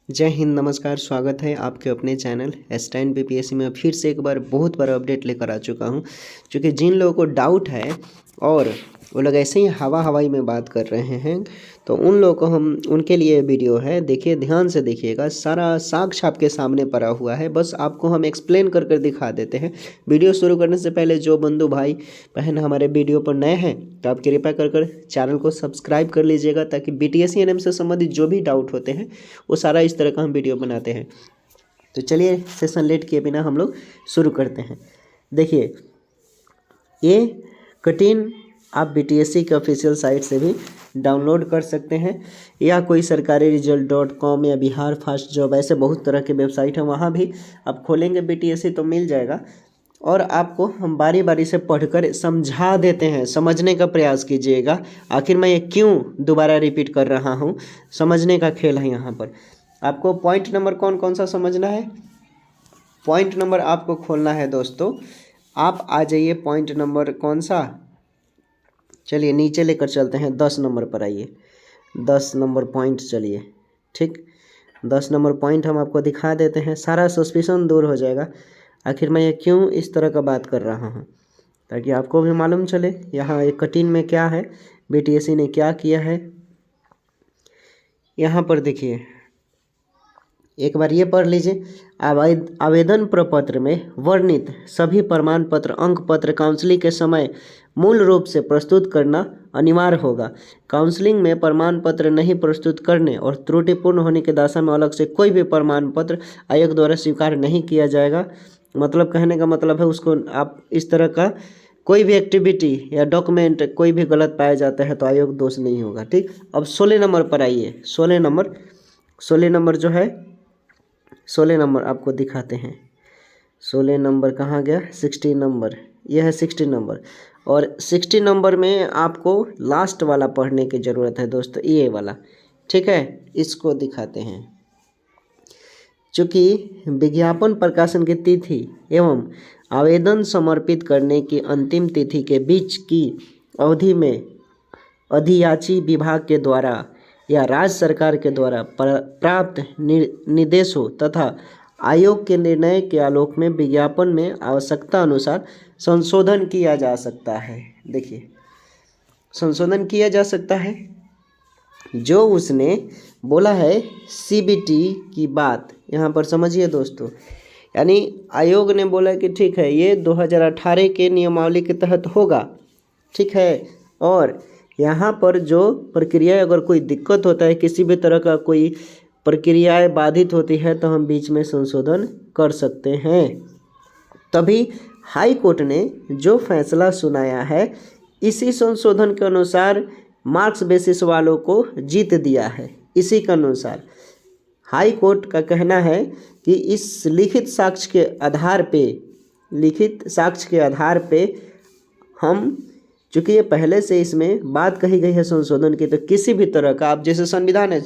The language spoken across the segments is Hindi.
जय हिंद, नमस्कार। स्वागत है आपके अपने चैनल स्टैंड बीपीएससी में। फिर से एक बार बहुत बड़ा अपडेट लेकर आ चुका हूं, क्योंकि जिन लोगों को डाउट है और वो लोग ऐसे ही हवाई में बात कर रहे हैं, तो उन लोगों को हम उनके लिए वीडियो है। देखिए, ध्यान से देखिएगा, सारा साक्ष्य आपके सामने पड़ा हुआ है। बस आपको हम एक्सप्लेन कर कर दिखा देते हैं। वीडियो शुरू करने से पहले जो बंधु भाई बहन हमारे वीडियो पर नए हैं, तो आप कृपया कर चैनल को सब्सक्राइब कर लीजिएगा, ताकि बीटीएस एनएम से संबंधित जो भी डाउट होते हैं वो सारा इस तरह का हम वीडियो बनाते हैं। तो चलिए, सेशन लेट किए बिना हम लोग शुरू करते हैं। देखिए, ये कठिन आप बीटीएससी के ऑफिशियल साइट से भी डाउनलोड कर सकते हैं, या कोई सरकारी रिजल्ट.com या बिहार फास्ट जॉब, ऐसे बहुत तरह के वेबसाइट हैं, वहाँ भी आप खोलेंगे बीटीएससी तो मिल जाएगा। और आपको हम बारी बारी से पढ़कर समझा देते हैं, समझने का प्रयास कीजिएगा। आखिर मैं ये क्यों दोबारा रिपीट कर रहा हूँ, समझने का खेल है यहाँ पर। आपको पॉइंट नंबर कौन कौन सा समझना है, पॉइंट नंबर आपको खोलना है दोस्तों। आप आ जाइए, पॉइंट नंबर कौन सा, चलिए नीचे लेकर चलते हैं, 10 नंबर पर आइए। 10 नंबर पॉइंट, चलिए ठीक, 10 नंबर पॉइंट हम आपको दिखा देते हैं। सारा सस्पिशन दूर हो जाएगा आखिर मैं ये क्यों इस तरह का बात कर रहा हूँ, ताकि आपको भी मालूम चले यहाँ एक कठिन में क्या है, बीटीएससी ने क्या किया है। यहाँ पर देखिए, एक बार ये पढ़ लीजिए। आवेदन प्रपत्र में वर्णित सभी प्रमाण पत्र, अंक पत्र काउंसलिंग के समय मूल रूप से प्रस्तुत करना अनिवार्य होगा। काउंसलिंग में प्रमाण पत्र नहीं प्रस्तुत करने और त्रुटिपूर्ण होने की दशा में अलग से कोई भी प्रमाण पत्र आयोग द्वारा स्वीकार नहीं किया जाएगा। मतलब कहने का मतलब है, उसको आप इस तरह का कोई भी एक्टिविटी या डॉक्यूमेंट कोई भी गलत पाया जाता है तो आयोग दोष नहीं होगा। ठीक, अब 16 नंबर पर आइए। 16 नंबर जो है, 16 नंबर आपको दिखाते हैं। 16 नंबर कहाँ गया, 16 नंबर, यह है 16 नंबर। और 16 नंबर में आपको लास्ट वाला पढ़ने की ज़रूरत है दोस्तों, ये वाला। ठीक है, इसको दिखाते हैं। चूँकि विज्ञापन प्रकाशन की तिथि एवं आवेदन समर्पित करने की अंतिम तिथि के बीच की अवधि में अधियाची विभाग के द्वारा या राज्य सरकार के द्वारा प्राप्त निर्देशों तथा आयोग के निर्णय के आलोक में विज्ञापन में आवश्यकता अनुसार संशोधन किया जा सकता है। देखिए, संशोधन किया जा सकता है, जो उसने बोला है सीबीटी की बात यहाँ पर समझिए दोस्तों। यानी आयोग ने बोला कि ठीक है, ये 2018 के नियमावली के तहत होगा, ठीक है। और यहाँ पर जो प्रक्रिया, अगर कोई दिक्कत होता है, किसी भी तरह का कोई प्रक्रियाएं बाधित होती है, तो हम बीच में संशोधन कर सकते हैं। तभी हाई कोर्ट ने जो फैसला सुनाया है, इसी संशोधन के अनुसार मार्क्स बेसिस वालों को जीत दिया है। इसी के अनुसार हाई कोर्ट का कहना है कि इस लिखित साक्ष्य के आधार पे हम, चूँकि ये पहले से इसमें बात कही गई है संशोधन की, तो किसी भी तरह का, आप जैसे संविधान है,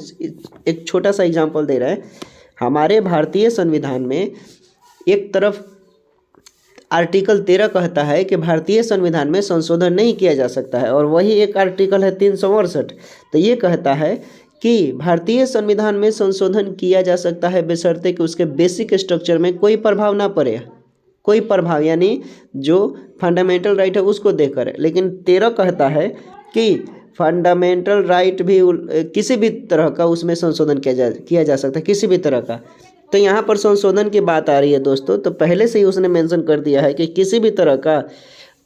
एक छोटा सा एग्जांपल दे रहे हैं। हमारे भारतीय संविधान में एक तरफ आर्टिकल 13 कहता है कि भारतीय संविधान में संशोधन नहीं किया जा सकता है, और वही एक आर्टिकल है 368, तो ये कहता है कि भारतीय संविधान में संशोधन किया जा सकता है बशर्ते कि उसके बेसिक स्ट्रक्चर में कोई प्रभाव ना पड़े, कोई प्रभाव, यानी जो फंडामेंटल राइट है उसको देकर। लेकिन 13 कहता है कि फंडामेंटल राइट भी किसी भी तरह का उसमें संशोधन किया जा सकता है, किसी भी तरह का। तो यहाँ पर संशोधन की बात आ रही है दोस्तों, तो पहले से ही उसने मेंशन कर दिया है कि किसी भी तरह का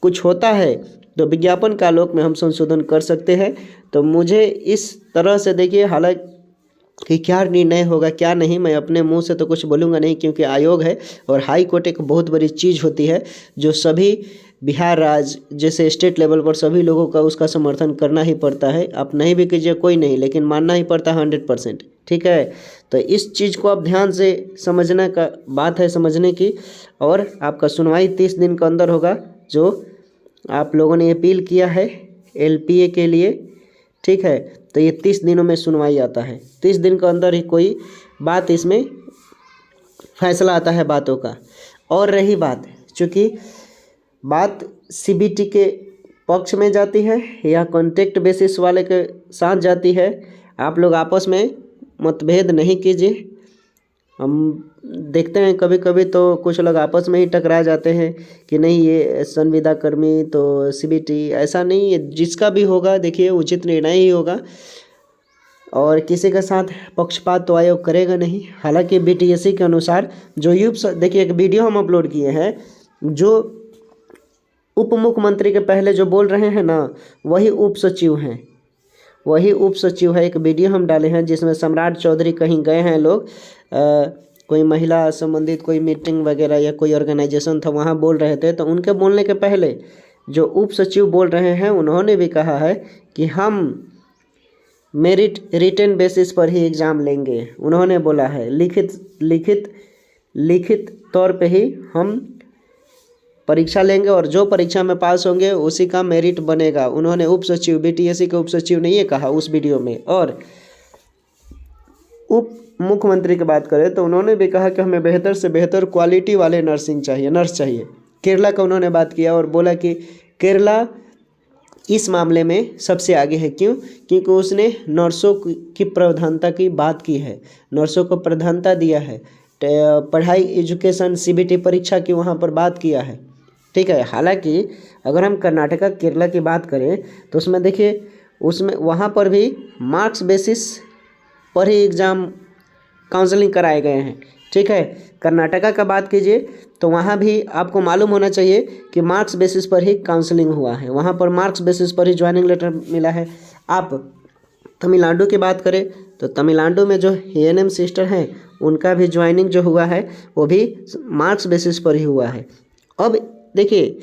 कुछ होता है तो विज्ञापन के आलोक में हम संशोधन कर सकते हैं। तो मुझे इस तरह से देखिए, हालांकि क्या निर्णय होगा क्या नहीं, मैं अपने मुंह से तो कुछ बोलूँगा नहीं, क्योंकि आयोग है और हाई कोर्ट एक बहुत बड़ी चीज़ होती है, जो सभी बिहार राज्य जैसे स्टेट लेवल पर सभी लोगों का उसका समर्थन करना ही पड़ता है। आप नहीं भी कीजिए कोई नहीं, लेकिन मानना ही पड़ता है 100%। ठीक है, तो इस चीज़ को आप ध्यान से समझने का बात है, समझने की। और आपका सुनवाई 30 दिन के अंदर होगा, जो आप लोगों ने अपील किया है एलपीए के लिए, ठीक है। तो ये 30 दिनों में सुनवाई आता है, 30 दिन के अंदर ही कोई बात, इसमें फैसला आता है बातों का। और रही बात, चूँकि बात सीबीटी के पक्ष में जाती है या कॉन्ट्रैक्ट बेसिस वाले के साथ जाती है, आप लोग आपस में मतभेद नहीं कीजिए। हम देखते हैं कभी कभी तो कुछ लोग आपस में ही टकरा जाते हैं कि नहीं ये संविदा कर्मी तो सीबीटी, ऐसा नहीं है। जिसका भी होगा देखिए उचित निर्णय ही होगा और किसी के साथ पक्षपात तो आयोग करेगा नहीं। हालांकि बीटीएससी के अनुसार जो देखिए एक वीडियो हम अपलोड किए हैं, जो उप मुख्यमंत्री के पहले जो बोल रहे हैं ना वही उप सचिव हैं, वही उप सचिव है। एक वीडियो हम डाले हैं जिसमें सम्राट चौधरी कहीं गए हैं लोग, कोई महिला संबंधित कोई मीटिंग वगैरह या कोई ऑर्गेनाइजेशन था वहाँ बोल रहे थे, तो उनके बोलने के पहले जो उप सचिव बोल रहे हैं उन्होंने भी कहा है कि हम मेरिट रिटन बेसिस पर ही एग्ज़ाम लेंगे। उन्होंने बोला है लिखित तौर पे ही हम परीक्षा लेंगे और जो परीक्षा में पास होंगे उसी का मेरिट बनेगा। उन्होंने उप सचिव, बीटीएससी के उप सचिव ने ये कहा उस वीडियो में। और उप मुख्यमंत्री की बात करें तो उन्होंने भी कहा कि हमें बेहतर से बेहतर क्वालिटी वाले नर्स चाहिए। केरला का उन्होंने बात किया और बोला कि केरला इस मामले में सबसे आगे है। क्यों? क्योंकि उसने नर्सों की प्रधानता की बात की है, नर्सों को प्रधानता दिया है, पढ़ाई एजुकेशन सीबीटी परीक्षा की वहाँ पर बात किया है। ठीक है। हालांकि अगर हम कर्नाटका केरला की बात करें तो उसमें देखिए उसमें वहाँ पर भी मार्क्स बेसिस पर ही एग्ज़ाम काउंसलिंग कराए गए हैं। ठीक है। कर्नाटका का बात कीजिए तो वहाँ भी आपको मालूम होना चाहिए कि मार्क्स बेसिस पर ही काउंसलिंग हुआ है, वहाँ पर मार्क्स बेसिस पर ही ज्वाइनिंग लेटर मिला है। आप तमिलनाडु की बात करें तो तमिलनाडु में जो एएनएम सिस्टर हैं उनका भी ज्वाइनिंग जो हुआ है वो भी मार्क्स बेसिस पर ही हुआ है। अब देखिए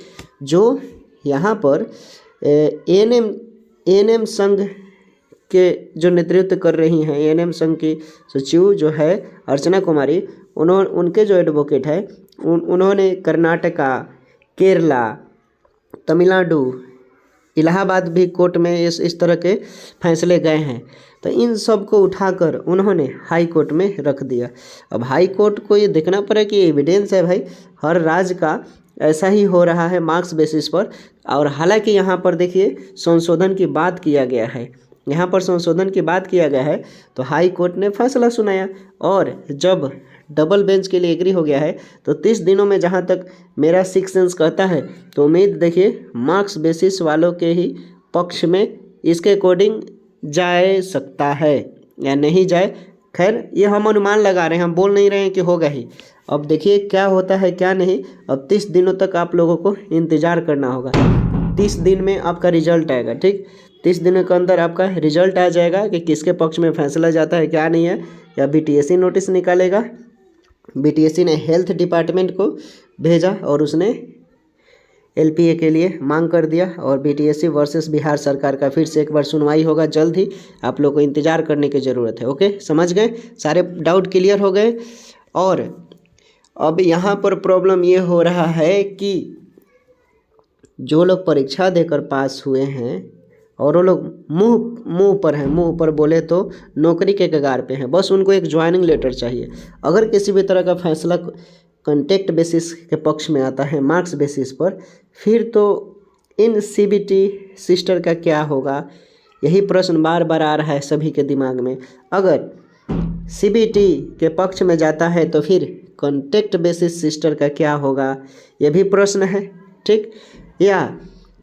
जो यहाँ पर एएनएम संघ के जो नेतृत्व कर रही हैं, एएनएम संघ की सचिव जो है अर्चना कुमारी, उनके जो एडवोकेट है उन्होंने कर्नाटका, केरला, तमिलनाडु, इलाहाबाद भी कोर्ट में इस तरह के फैसले गए हैं। तो इन सब को उठाकर उन्होंने हाई कोर्ट में रख दिया। अब हाई कोर्ट को ये देखना पड़े कि एविडेंस है भाई, हर राज्य का ऐसा ही हो रहा है मार्क्स बेसिस पर। और हालांकि यहाँ पर देखिए संशोधन की बात किया गया है, यहाँ पर संशोधन की बात किया गया है तो हाई कोर्ट ने फैसला सुनाया और जब डबल बेंच के लिए एग्री हो गया है तो 30 दिनों में, जहाँ तक मेरा सिक्स सेंस कहता है, तो उम्मीद देखिए मार्क्स बेसिस वालों के ही पक्ष में इसके अकॉर्डिंग जा सकता है या नहीं जाए। खैर ये हम अनुमान लगा रहे हैं, हम बोल नहीं रहे हैं कि होगा ही। अब देखिए क्या होता है क्या नहीं। अब 30 दिनों तक आप लोगों को इंतज़ार करना होगा। 30 दिन में आपका रिजल्ट आएगा। ठीक, 30 दिनों के अंदर आपका रिजल्ट आ जाएगा कि किसके पक्ष में फैसला जाता है क्या नहीं है। या बीटीएससी नोटिस निकालेगा, बीटीएससी ने हेल्थ डिपार्टमेंट को भेजा और उसने एलपीए के लिए मांग कर दिया और बीटीएससी वर्सेस बिहार सरकार का फिर से एक बार सुनवाई होगा जल्द ही। आप लोग को इंतज़ार करने की ज़रूरत है। ओके, समझ गए? सारे डाउट क्लियर हो गए। और अब यहाँ पर प्रॉब्लम ये हो रहा है कि जो लोग परीक्षा देकर पास हुए हैं और वो लोग मुंह पर हैं, मुंह पर बोले तो नौकरी के कगार पे हैं, बस उनको एक ज्वाइनिंग लेटर चाहिए। अगर किसी भी तरह का फैसला कॉन्टेक्ट बेसिस के पक्ष में आता है मार्क्स बेसिस पर, फिर तो इन सीबीटी सिस्टर का क्या होगा, यही प्रश्न बार बार आ रहा है सभी के दिमाग में। अगर सीबीटी के पक्ष में जाता है तो फिर कॉन्टेक्ट बेसिस सिस्टर का क्या होगा, यह भी प्रश्न है। ठीक, या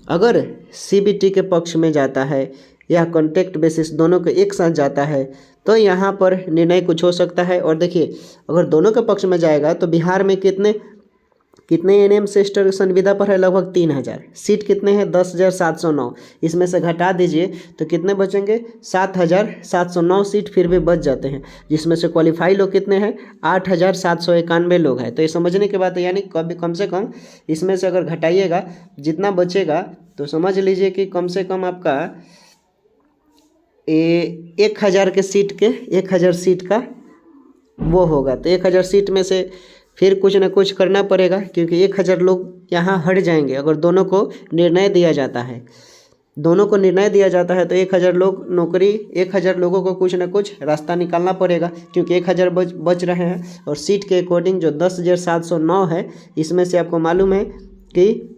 अगर सीबीटी के पक्ष में जाता है या कॉन्टेक्ट बेसिस, दोनों के एक साथ जाता है तो यहाँ पर निर्णय कुछ हो सकता है। और देखिए अगर दोनों के पक्ष में जाएगा तो बिहार में कितने एएनएम सिस्टर संविदा पर है? लगभग 3000। सीट कितने हैं? 10,709। इसमें से घटा दीजिए तो कितने बचेंगे? 7,709 सीट फिर भी बच जाते हैं, जिसमें से क्वालिफाई लोग कितने हैं? 8,791 लोग हैं। तो ये समझने के बाद यानी कम से कम इसमें से अगर घटाइएगा जितना बचेगा तो समझ लीजिए कि कम से कम आपका 1,000 के सीट के 1,000 सीट का वो होगा। तो 1,000 सीट में से फिर कुछ ना कुछ करना पड़ेगा, क्योंकि 1,000 लोग यहाँ हट जाएंगे। अगर दोनों को निर्णय दिया जाता है, तो 1,000 लोग नौकरी, 1,000 लोगों को कुछ ना कुछ रास्ता निकालना पड़ेगा, क्योंकि 1,000 बच रहे हैं। और सीट के अकॉर्डिंग जो 10,709 है, इसमें से आपको मालूम है कि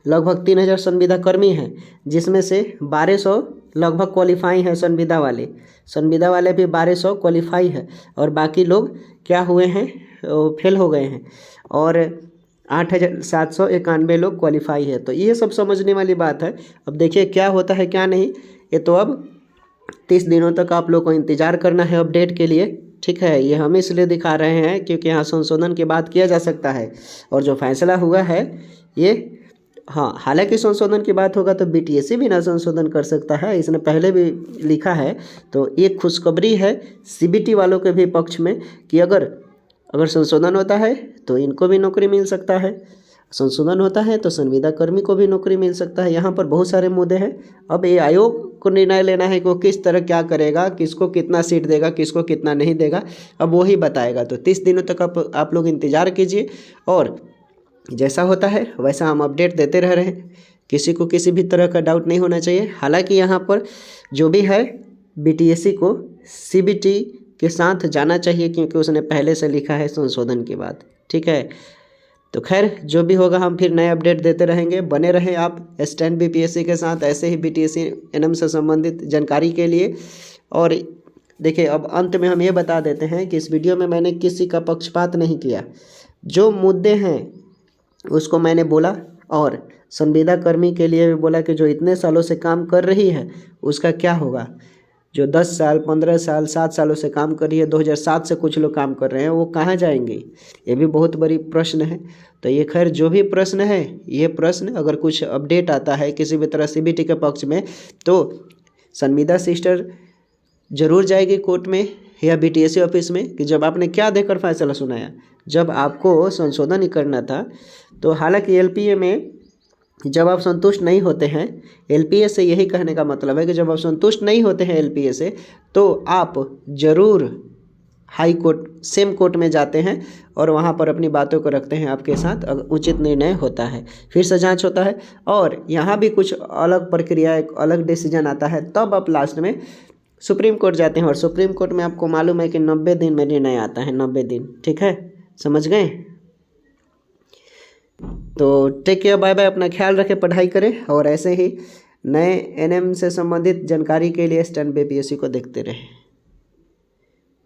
लगभग 3,000 संविदा कर्मी हैं, जिसमें से 1,200 लगभग क्वालिफाई हैं संविदा वाले। संविदा वाले भी 1200 क्वालिफाई है और बाकी लोग क्या हुए हैं, फेल हो गए हैं और 8791 लोग क्वालिफाई है। तो ये सब समझने वाली बात है। अब देखिए क्या होता है क्या नहीं, ये तो अब 30 दिनों तक आप लोग को इंतज़ार करना है अपडेट के लिए। ठीक है, ये हम इसलिए दिखा रहे हैं क्योंकि यहाँ संशोधन की बात किया जा सकता है और जो फैसला हुआ है ये, हाँ, हालांकि संशोधन की बात होगा तो बीटीएससी भी ना संशोधन कर सकता है, इसने पहले भी लिखा है। तो एक खुशखबरी है सीबीटी वालों के भी पक्ष में कि अगर संशोधन होता है तो इनको भी नौकरी मिल सकता है, संशोधन होता है तो संविदा कर्मी को भी नौकरी मिल सकता है। यहाँ पर बहुत सारे मुद्दे हैं। अब ये आयोग को निर्णय लेना है कि वो किस तरह क्या करेगा, किसको कितना सीट देगा, किसको कितना नहीं देगा, अब वो ही बताएगा। तो 30 दिनों तक आप लोग इंतज़ार कीजिए और जैसा होता है वैसा हम अपडेट देते रह रहे हैं। किसी को किसी भी तरह का डाउट नहीं होना चाहिए। हालांकि यहाँ पर जो भी है बीटीएससी को सीबीटी के साथ जाना चाहिए क्योंकि उसने पहले से लिखा है संशोधन की बात। ठीक है, तो खैर जो भी होगा हम फिर नए अपडेट देते रहेंगे। बने रहें आप स्टैंड बीपीएससी के साथ ऐसे ही बीटीएससी एनएम से संबंधित जानकारी के लिए। और देखिए अब अंत में हम ये बता देते हैं कि इस वीडियो में मैंने किसी का पक्षपात नहीं किया, जो मुद्दे हैं उसको मैंने बोला और संविदा कर्मी के लिए भी बोला कि जो इतने सालों से काम कर रही है उसका क्या होगा, जो 10 साल 15 साल 7 सालों से काम कर रही है, 2007 से कुछ लोग काम कर रहे हैं, वो कहाँ जाएंगे, ये भी बहुत बड़ी प्रश्न है। तो ये खैर जो भी प्रश्न है, ये प्रश्न अगर कुछ अपडेट आता है किसी भी तरह सीबीटी के पक्ष में तो संविदा सिस्टर जरूर जाएगी कोर्ट में या बीटीएससी ऑफिस में कि जब आपने क्या देकर फैसला सुनाया, जब आपको संशोधन ही करना था। तो हालांकि एलपीए में जब आप संतुष्ट नहीं होते हैं, एलपीए से यही कहने का मतलब है कि जब आप संतुष्ट नहीं होते हैं एलपीए से तो आप ज़रूर हाई कोर्ट सेम कोर्ट में जाते हैं और वहाँ पर अपनी बातों को रखते हैं आपके साथ, उचित निर्णय होता है, फिर से जांच होता है और यहाँ भी कुछ अलग प्रक्रिया, एक अलग डिसीजन आता है, तब आप लास्ट में सुप्रीम कोर्ट जाते हैं और सुप्रीम कोर्ट में आपको मालूम है कि 90 दिन में निर्णय आता है, 90 दिन। ठीक है, समझ गए? तो टेक केयर, बाय बाय, अपना ख्याल रखें, पढ़ाई करें और ऐसे ही नए एनएम से संबंधित जानकारी के लिए स्टैंड बीपीएससी को देखते रहें।